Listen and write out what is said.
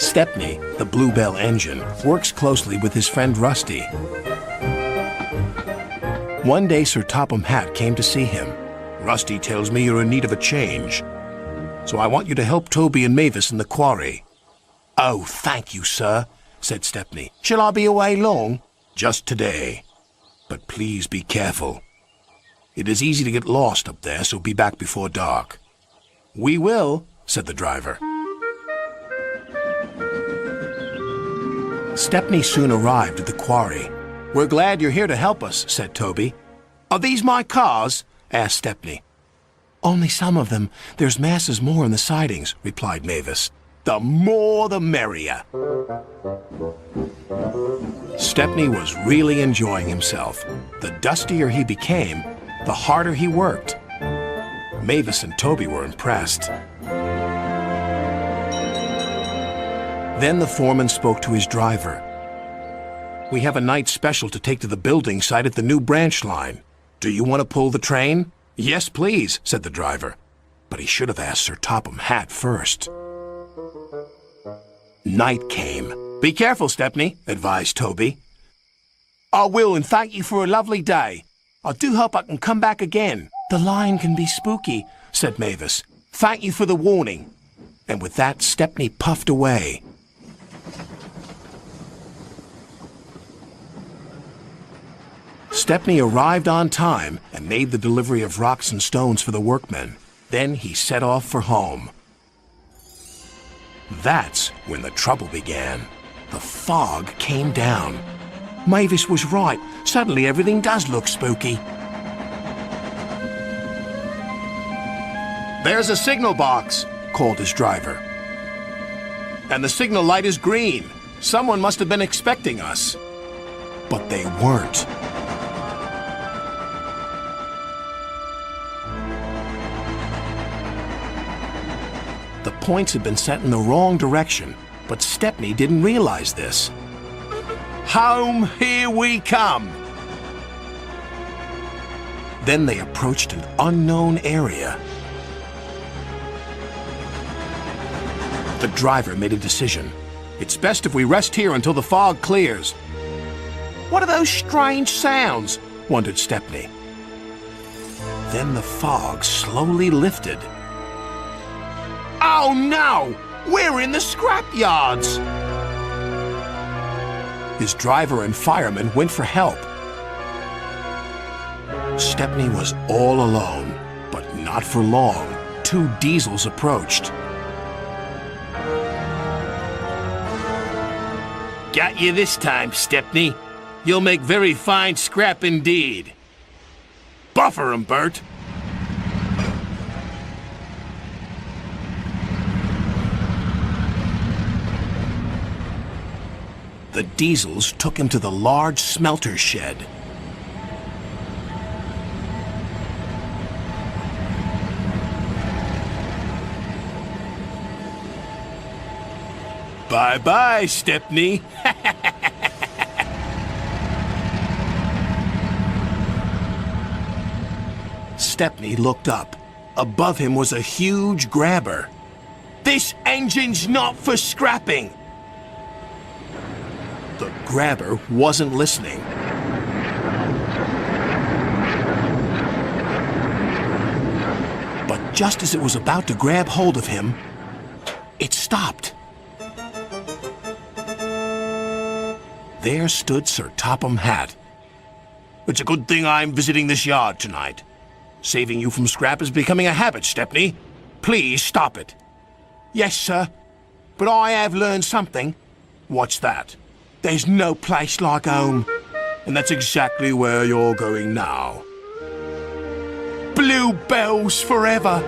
Stepney, the Bluebell engine, works closely with his friend Rusty. One day Sir Topham Hatt came to see him. "Rusty tells me you're in need of a change, so I want you to help Toby and Mavis in the quarry." "Oh, thank you, sir," said Stepney. "Shall I be away long?" "Just today. But please be careful. It is easy to get lost up there, so be back before dark." "We will," said the driver. Stepney soon arrived at the quarry. "We're glad you're here to help us," said Toby. "Are these my cars?" asked Stepney. "Only some of them. There's masses more in the sidings," replied Mavis. "The more the merrier." Stepney was really enjoying himself. The dustier he became, the harder he worked. Mavis and Toby were impressed. Then the foreman spoke to his driver. "We have a night special to take to the building site at the new branch line. Do you want to pull the train?" "Yes, please," said the driver. But he should have asked Sir Topham Hatt first. Night came. "Be careful, Stepney," advised Toby. "I will, and thank you for a lovely day. I do hope I can come back again." "The line can be spooky," said Mavis. "Thank you for the warning." And with that, Stepney puffed away. Stepney arrived on time and made the delivery of rocks and stones for the workmen. Then he set off for home. That's when the trouble began. The fog came down. Mavis was right. Suddenly everything does look spooky. "There's a signal box," called his driver. "And the signal light is green. Someone must have been expecting us." But they weren't. The points had been set in the wrong direction, but Stepney didn't realize this. "Home, here we come!" Then they approached an unknown area. The driver made a decision. "It's best if we rest here until the fog clears." "What are those strange sounds?" wondered Stepney. Then the fog slowly lifted. "Oh no! We're in the scrap yards!" His driver and fireman went for help. Stepney was all alone, but not for long. 2 diesels approached. "Got you this time, Stepney. You'll make very fine scrap indeed." "Buffer 'em, Bert." The diesels took him to the large smelter shed. "Bye-bye, Stepney." Stepney looked up. Above him was a huge grabber. "This engine's not for scrapping." The grabber wasn't listening. But just as it was about to grab hold of him, it stopped. There stood Sir Topham Hatt. "It's a good thing I'm visiting this yard tonight. Saving you from scrap is becoming a habit, Stepney. Please stop it." "Yes, sir. But I have learned something." "What's that?" "There's no place like home." "And that's exactly where you're going now." "Bluebells forever."